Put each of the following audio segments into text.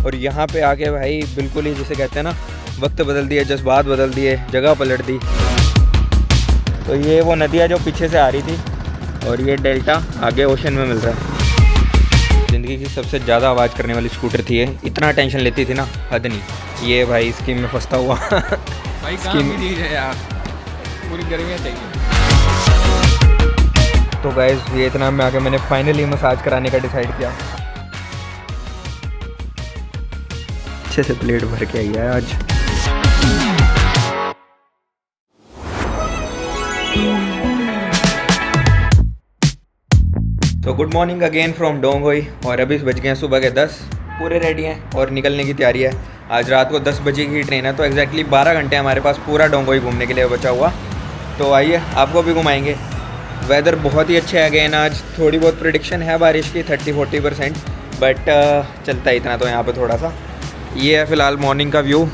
और यहाँ पे आके भाई बिल्कुल ही जिसे कहते हैं ना, वक्त बदल दिया, जज्बात बदल दिए, जगह पलट दी। तो ये वो नदी है जो पीछे से आ रही थी और ये डेल्टा आगे ओशन में मिल रहा है। ज़िंदगी की सबसे ज़्यादा आवाज़ करने वाली स्कूटर थी ये, इतना टेंशन लेती थी ना, हद नहीं। ये भाई स्कीम में फंसता हुआ भाई काम भी है यार, पूरी गर्मियाँ चाहिए। तो गाइस वियतनाम में आके मैंने फाइनली मसाज कराने का डिसाइड किया। अच्छे से प्लेट भर के आई है आज। तो good morning again from Dong होई। और अभी बज गए हैं सुबह के 10, पूरे रेडी हैं और निकलने की तैयारी है। आज रात को 10 बजे की ट्रेन है, तो एग्जैक्टली 12 घंटे हमारे पास पूरा डोंग होई घूमने के लिए बचा हुआ। तो आइए आपको भी घुमाएंगे। वेदर बहुत ही अच्छा है अगेन आज। थोड़ी बहुत प्रेडिक्शन है बारिश की 30-40%, बट चलता है इतना तो यहाँ पे थोड़ा सा। ये है फ़िलहाल मॉर्निंग का व्यू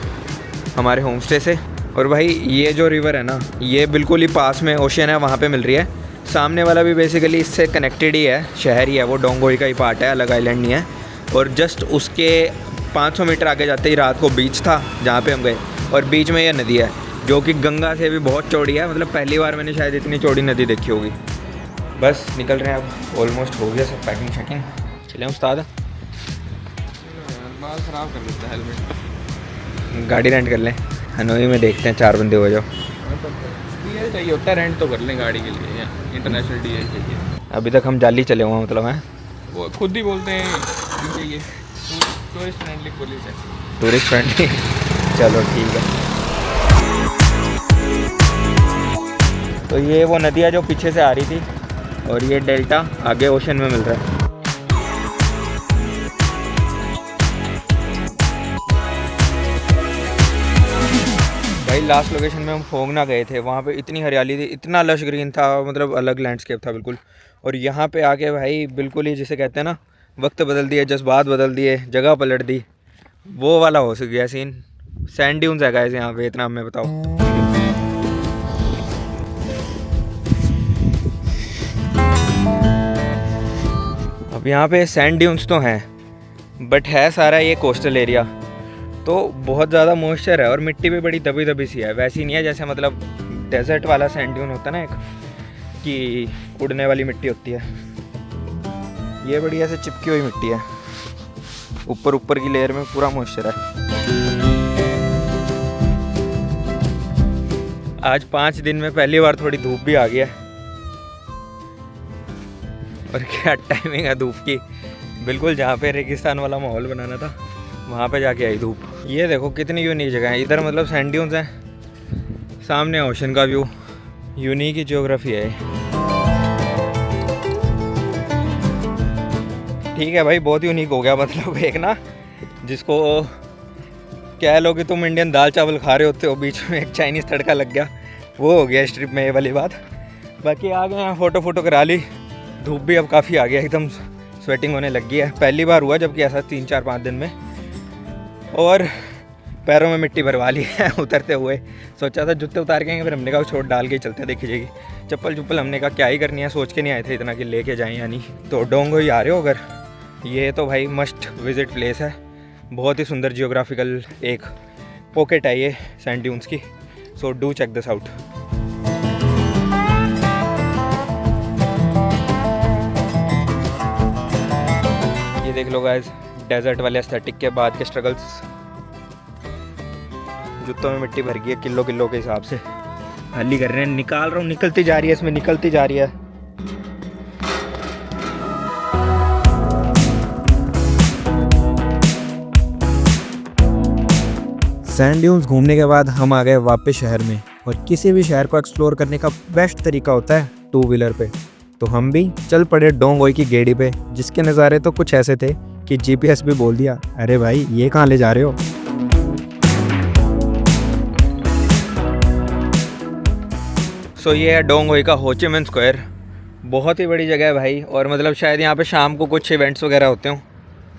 हमारे होम स्टे से। और भाई ये जो रिवर है ना, ये बिल्कुल ही पास में ओशन है, वहाँ पे मिल रही है। सामने वाला भी बेसिकली इससे कनेक्टेड ही है, शहर ही है वो, डोंग होई का ही पार्ट है, अलग आइलैंड नहीं है। और जस्ट उसके 500 मीटर आगे जाते ही रात को बीच था जहाँ पे हम गए, और बीच में यह नदी है जो कि गंगा से भी बहुत चौड़ी है। मतलब पहली बार मैंने शायद इतनी चौड़ी नदी देखी होगी। बस निकल रहे हैं अब, ऑलमोस्ट हो गया सब पैकिंग शैकिंग। चलें उस्ताद, बाल ख़राब कर देता है हेलमेट। गाड़ी रेंट कर लें, हनोई में देखते हैं 4 बंदे हो जाओ। डीएल चाहिए होता है, रेंट तो कर लें गाड़ी के लिए, या इंटरनेशनल डीएल चाहिए। अभी तक हम जाली चले हुए मतलब हैं, वो खुद ही बोलते हैं चाहिए, टूरिस्ट फ्रेंडली पुलिस है। टूरिस्ट फ्रेंडली चलो ठीक है। तो ये वो नदी है जो पीछे से आ रही थी और ये डेल्टा आगे ओशन में मिल रहा है। भाई लास्ट लोकेशन में हम फोंगना गए थे, वहाँ पे इतनी हरियाली थी, इतना लश ग्रीन था, मतलब अलग लैंडस्केप था बिल्कुल। और यहाँ पे आके भाई बिल्कुल ही जिसे कहते हैं ना, वक्त बदल दिए, जज्बात बदल दिए, जगह पलट दी, वो वाला हो गया सीन। सैंड ड्यून्स है गाइस यहाँ वियतनाम में, बताओ। अब यहाँ पे सैंड ड्यून्स तो हैं, बट है सारा ये कोस्टल एरिया, तो बहुत ज़्यादा मॉइस्चर है और मिट्टी भी बड़ी दबी दबी सी है। वैसी नहीं है जैसे मतलब डेजर्ट वाला सैंड ड्यून होता है ना एक, कि उड़ने वाली मिट्टी होती है। ये बड़ी ऐसे चिपकी हुई मिट्टी है, ऊपर की लेयर में पूरा मॉइस्चर है। आज 5 दिन में पहली बार थोड़ी धूप भी आ गई है, और क्या टाइमिंग है धूप की। बिल्कुल जहाँ पे रेगिस्तान वाला माहौल बनाना था वहाँ पे जाके आई धूप। ये देखो कितनी यूनिक जगह है, इधर मतलब सैंड ड्यून्स हैं, सामने ओशन का व्यू, यूनिक ही ज्योग्राफी है। ठीक है भाई, बहुत यूनिक हो गया। मतलब एक ना, जिसको कह लो कि तुम इंडियन दाल चावल खा रहे होते हो, बीच में एक चाइनीज़ तड़का लग गया, वो हो गया इस ट्रिप में ये वाली बात। बाकी आ गए हैं, फ़ोटो करा ली, धूप भी अब काफ़ी आ गया, एकदम स्वेटिंग होने लग गई है। पहली बार हुआ जबकि ऐसा 3-4-5 दिन में, और पैरों में मिट्टी भरवा ली है उतरते हुए। सोचा था जूते उतार के, फिर हमने कहा छोड़ डाल के ही चलते, देखी जाएगी। चप्पल हमने कहा क्या ही करनी है, सोच के नहीं आए थे इतना कि लेके जाएं या नहीं। तो डोंग होई आ रहे हो अगर, ये तो भाई मस्ट विज़िट प्लेस है। बहुत ही सुंदर जियोग्राफिकल एक पॉकेट है ये सैंड ड्यून्स की, so do check this out. ये देख लो गाइस, डेजर्ट वाले एस्थेटिक के बाद के स्ट्रगल्स। जूतों में मिट्टी भर गई है किलो के हिसाब से, खाली कर रहे हैं, निकाल रहा हूँ, निकलती जा रही है, इसमें निकलती जा रही है। सैंड ड्यून्स घूमने के बाद हम आ गए वापस शहर में, और किसी भी शहर को एक्सप्लोर करने का बेस्ट तरीका होता है 2 व्हीलर पे। तो हम भी चल पड़े डोंग होई की गेड़ी पे, जिसके नज़ारे तो कुछ ऐसे थे कि जीपीएस भी बोल दिया, अरे भाई ये कहाँ ले जा रहे हो। सो ये है डोंग होई का हो ची मिन स्क्वायर। बहुत ही बड़ी जगह है भाई, और मतलब शायद यहाँ पे शाम को कुछ इवेंट्स वगैरह होते हों।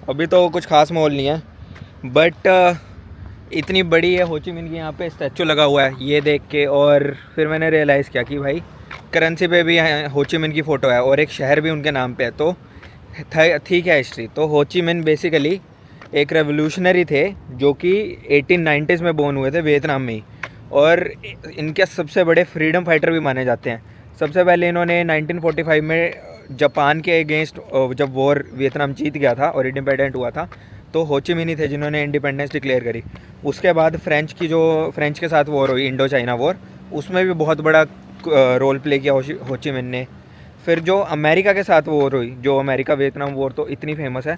अभी तो कुछ खास माहौल नहीं है, बट इतनी बड़ी है हो ची मिन की, यहाँ पे स्टैचू लगा हुआ है ये देख के। और फिर मैंने रियलाइज़ किया कि भाई करेंसी पे भी हो ची मिन की फ़ोटो है और एक शहर भी उनके नाम पे है, तो ठीक है हिस्ट्री। तो हो ची मिन बेसिकली एक रेवोल्यूशनरी थे जो कि 1890s में बोर्न हुए थे वियतनाम में ही, और इनके सबसे बड़े फ्रीडम फाइटर भी माने जाते हैं। सबसे पहले इन्होंने 1945 में जापान के अगेंस्ट जब वॉर वियतनाम जीत गया था और इंडिपेंडेंट हुआ था, तो हो ची मिन्ह थे जिन्होंने इंडिपेंडेंस डिक्लेयर करी। उसके बाद फ्रेंच के साथ वॉर हुई, इंडो चाइना वॉर, उसमें भी बहुत बड़ा रोल प्ले किया हो ची मिन्ह ने। फिर जो अमेरिका के साथ वॉर हुई, जो अमेरिका वियतनाम वॉर तो इतनी फेमस है,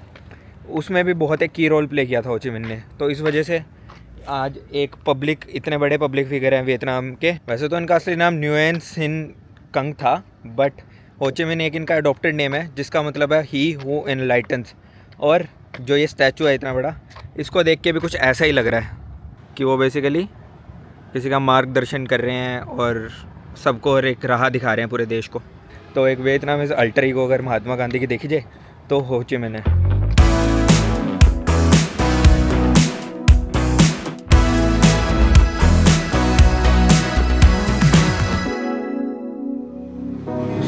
उसमें भी बहुत एक की रोल प्ले किया था हो ची मिन्ह ने। तो इस वजह से आज एक इतने बड़े पब्लिक फिगर हैं वियतनाम के। वैसे तो इनका असली नाम न्यूएन सिन कंग था, बट हो ची मिन्ह एक इनका अडॉप्टेड नेम है जिसका मतलब है ही हु एनलाइटन्स। और जो ये स्टैचू है इतना बड़ा, इसको देख के भी कुछ ऐसा ही लग रहा है कि वो बेसिकली किसी का मार्गदर्शन कर रहे हैं और सबको और एक राह दिखा रहे हैं पूरे देश को। तो एक वियतनाम इस अल्टर ईगो अगर महात्मा गांधी की देखी जाए तो हो ची मिन्ह है।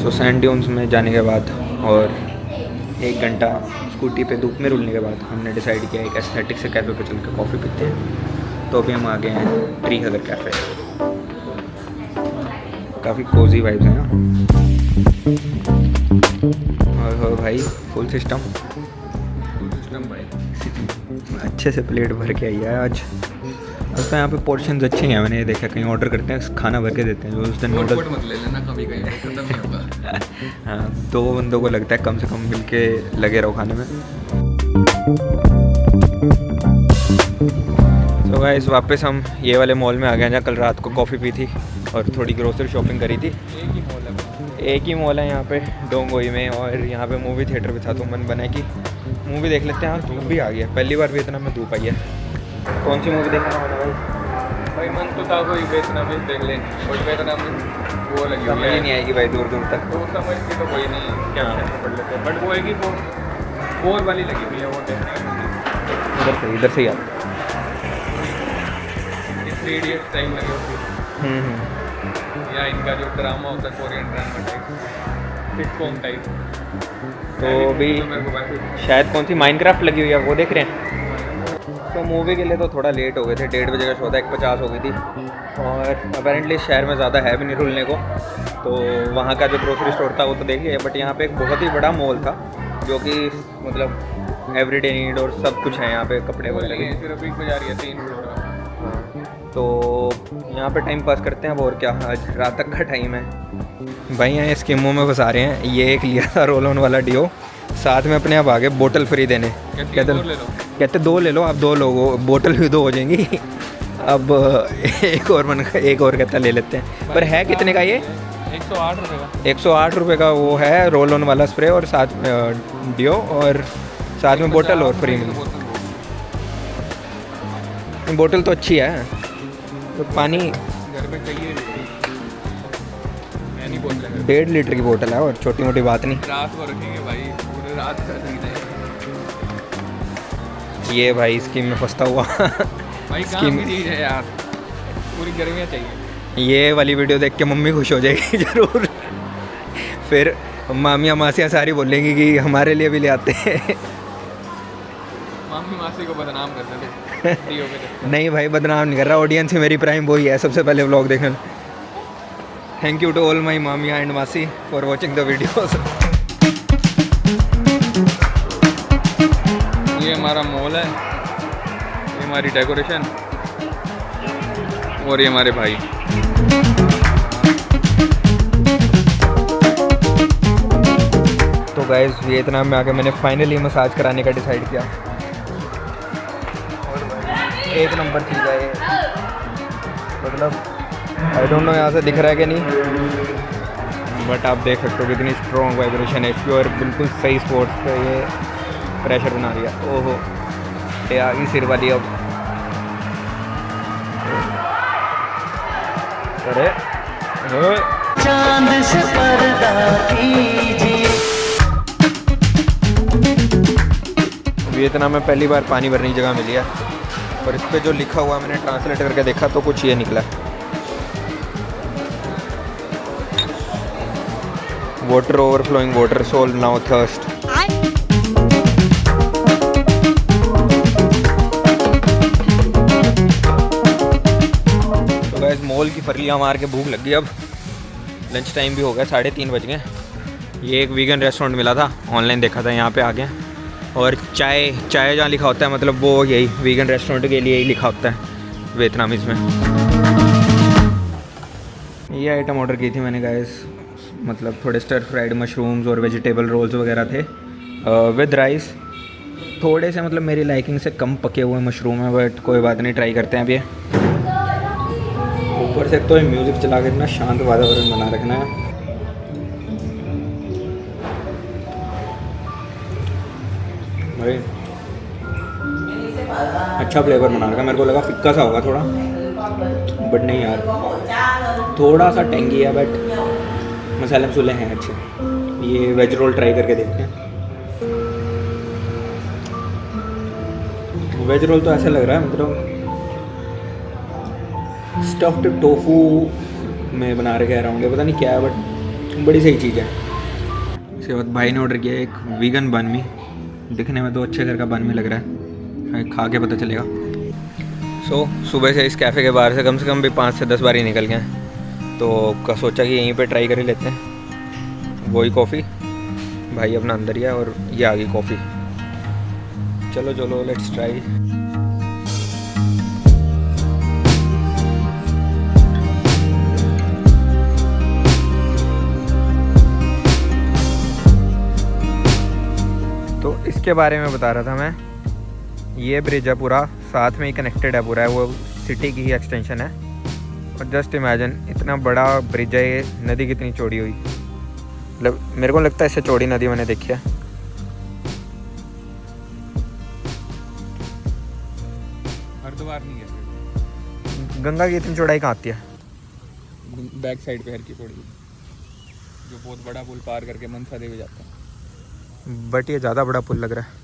सो सैंड ड्यून्स में जाने के बाद और 1 घंटा स्कूटी पे धूप में रुलने के बाद हमने डिसाइड किया एक एस्थेटिक से कैफ़े पे चल के कॉफ़ी पीते हैं। तो अभी हम आ गए हैं ट्री हगर कैफ़े। काफ़ी कोजी वाइब्स हैं और भाई फुल सिस्टम भाई अच्छे से प्लेट भर के आई है आज। तो यहाँ पे पोर्शंस अच्छे हैं, मैंने ये देखा कहीं ऑर्डर करते हैं खाना भर के देते हैं। जो उस दिन मत ले लेना, कभी कहीं खत्म नहीं होगा। हाँ, 2 बंदों को लगता है कम से कम मिल के लगे रहो खाने में। तो गाइस वापस हम ये वाले मॉल में आ गए जहाँ कल रात को कॉफ़ी पी थी और थोड़ी ग्रोसरी शॉपिंग करी थी। एक ही मॉल है यहाँ पे डोंगोई में, और यहाँ पे मूवी थिएटर भी था। तो मन बना कि मूवी देख लेते हैं। धूप भी आ गई है, पहली बार वियतनाम में धूप आई है। कौन सी मूवी देखना है भाई? मन तो था कोई वियतनाम में देख लें, बट वियतनाम में वो लगी हुई है, नहीं आएगी भाई दूर दूर तक। तो समझ की तो कोई नहीं क्या पढ़ लेते हैं, बट वो है कि वो वॉर वाली लगी हुई है, वो देखने इधर से यार 3 इडियट्स टाइम लगे होती या इनका जो ड्रामा होता है Korean drama type, sitcom type. तो भी शायद कौन सी माइनक्राफ्ट लगी हुई है वो देख रहे हैं। तो मूवी के लिए तो थोड़ा लेट हो गए थे, 1:30 बजे का शो था, 1:50 हो गई थी। और अपेरेंटली शहर में ज़्यादा है भी नहीं रुलने को, तो वहाँ का जो ग्रोसरी स्टोर था वो तो देख लिया। बट यहाँ पे एक बहुत ही बड़ा मॉल था जो कि मतलब एवरीडे नीड और सब कुछ है यहाँ पे, कपड़े वगैरह। सिर्फ 1 बजा रही है 3 फ्लोर। तो यहाँ पे टाइम पास करते हैं अब, और क्या, आज रात तक का टाइम है भाई। यहाँ स्कीमों में फंसा रहे हैं। ये एक लिया था रोल ऑन वाला डिओ, साथ में अपने आप आगे बोतल फ्री देने, कहते 2 ले लो आप, 2 लोगों बोतल भी 2 हो जाएंगी। अब एक और कहता ले लेते हैं। पर है कितने का ये? 108 रुपये का। 108 रुपये का वो है रोल ऑन वाला स्प्रे, और साथ में डिओ और साथ में बोतल और फ्री मिली। बोतल तो अच्छी है, तो पानी घर में चाहिए 1.5 लीटर की बोतल है, और छोटी मोटी बात नहीं। रात को रखेंगे भाई, पूरे रात का नहीं। ये भाई स्कीम में फंसता हुआ भाई काम की चीज़ है यार, पूरी गर्मियाँ चाहिए। ये वाली वीडियो देख के मम्मी खुश हो जाएगी ज़रूर। फिर मामियाँ मासियाँ सारी बोलेंगी कि हमारे लिए भी ले आते हैं। मामी मासी को बदनाम कर देते। नहीं भाई बदनाम नहीं कर रहा, ऑडियंस ही मेरी प्राइम वही है सबसे पहले व्लॉग देखने। Thank you to all my मामिया एंड मासी फॉर वॉचिंग द वीडियोस। ये हमारा मॉल है, ये हमारी डेकोरेशन, और ये हमारे भाई। तो गाइस वियतनाम में आके मैंने फाइनली मसाज कराने का डिसाइड किया, और एक नंबर चीज़ है ये। मतलब आई डोंट नो यहाँ से दिख रहा है कि नहीं, बट आप देख सकते हो कितनी स्ट्रॉन्ग वाइब्रेशन है इसकी, और बिल्कुल सही स्पॉट्स पे ये प्रेशर बना रही है। ओहो, ये आ गई सिर वाली अब। अरे चांद से पर्दा कीजिए। वियतनाम में पहली बार पानी भरने की जगह मिली है, और इस पर जो लिखा हुआ मैंने ट्रांसलेट करके देखा तो कुछ ये निकला, water overflowing water solve now thirst. Mall की फरलियाँ मार के भूख लग गई। अब लंच टाइम भी हो गया, 3:30 बज गए। ये एक वीगन रेस्टोरेंट मिला था, ऑनलाइन देखा था, यहाँ पे आ गए। और चाय जहाँ लिखा होता है मतलब वो यही वीगन रेस्टोरेंट के लिए ही लिखा होता है वियतनामीज़ में। ये आइटम ऑर्डर की थी मैंने गाइस, मतलब थोड़े स्टर फ्राइड मशरूम्स और वेजिटेबल रोल्स वगैरह थे विद राइस। थोड़े से मतलब मेरी लाइकिंग से कम पके हुए मशरूम है, बट कोई बात नहीं, ट्राई करते हैं अब ये। ऊपर से तो म्यूज़िक चला के इतना शांत वातावरण बना रखना है। भाई अच्छा फ्लेवर बना रखा, मेरे को लगा फिक्का सा होगा थोड़ा, बट नहीं यार, थोड़ा सा टेंगी है, बट मसाले मसूले हैं अच्छे। ये वेज रोल ट्राई करके देखते हैं। वेज रोल तो ऐसा लग रहा है मतलब स्टफ्ड टोफू में बना रखे अराउंड, पता नहीं क्या है, बट बड़ी सही चीज़ है। इसके बाद भाई ने ऑर्डर किया एक वीगन बन मी। दिखने में तो अच्छे घर का बन मी लग रहा है, खा के पता चलेगा। सुबह से इस कैफ़े के बाहर से कम भी 5 से 10 बार ही निकल गए, तो सोचा कि यहीं पे ट्राई कर ही लेते हैं। वही कॉफ़ी, भाई अपना अंदर ही है और ये आ गई कॉफ़ी। चलो लेट्स ट्राई। तो इसके बारे में बता रहा था मैं, ये ब्रिज है पूरा साथ में ही कनेक्टेड है पूरा, है वो सिटी की ही एक्सटेंशन है। और जस्ट इमेजिन इतना बड़ा ब्रिज है, ये नदी कितनी चौड़ी हुई, मतलब मेरे को लगता है इससे चौड़ी नदी मैंने देखी है। हरिद्वार नहीं है, गंगा की इतनी चौड़ाई कहाँ आती है? बैक साइड पे हर की थोड़ी, जो बहुत बड़ा पुल पार करके मनसा देवी जाता है। बट ये ज़्यादा बड़ा पुल लग रहा है।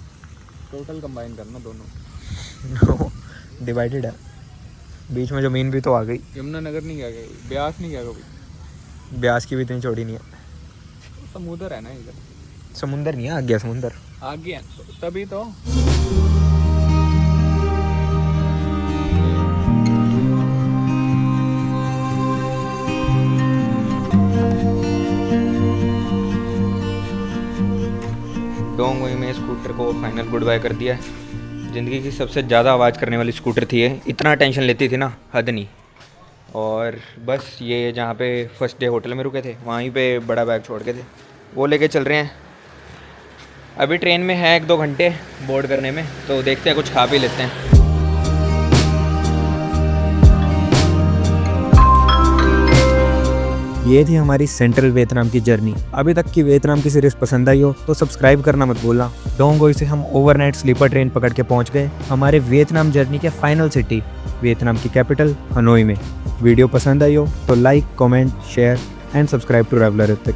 टोटल कंबाइन करना दोनों। डिवाइडेड है, बीच में ज़मीन भी तो आ गई। यमुनानगर नहीं गया कभी, ब्यास नहीं गया कभी। ब्यास की भी इतनी चौड़ी नहीं है। समुद्र है ना इधर, समुंदर नहीं है, आ गया समुंदर। आगे है तभी तो। डोंग वही में स्कूटर को फाइनल गुड बाय कर दिया है। ज़िंदगी की सबसे ज़्यादा आवाज़ करने वाली स्कूटर थी ये, इतना टेंशन लेती थी ना, हद नहीं। और बस ये जहाँ पे फर्स्ट डे होटल में रुके थे वहीं पे बड़ा बैग छोड़ के थे, वो लेके चल रहे हैं। अभी ट्रेन में है 1-2 घंटे बोर्ड करने में, तो देखते हैं कुछ खा पी लेते हैं। ये थी हमारी सेंट्रल वियतनाम की जर्नी। अभी तक की वियतनाम की सीरीज पसंद आई हो तो सब्सक्राइब करना मत भूलना। डोंग गोई से हम ओवरनाइट स्लीपर ट्रेन पकड़ के पहुंच गए हमारे वियतनाम जर्नी के फाइनल सिटी, वियतनाम की कैपिटल हनोई में। वीडियो पसंद आई हो तो like, comment, share and subscribe to traveller Hrithik.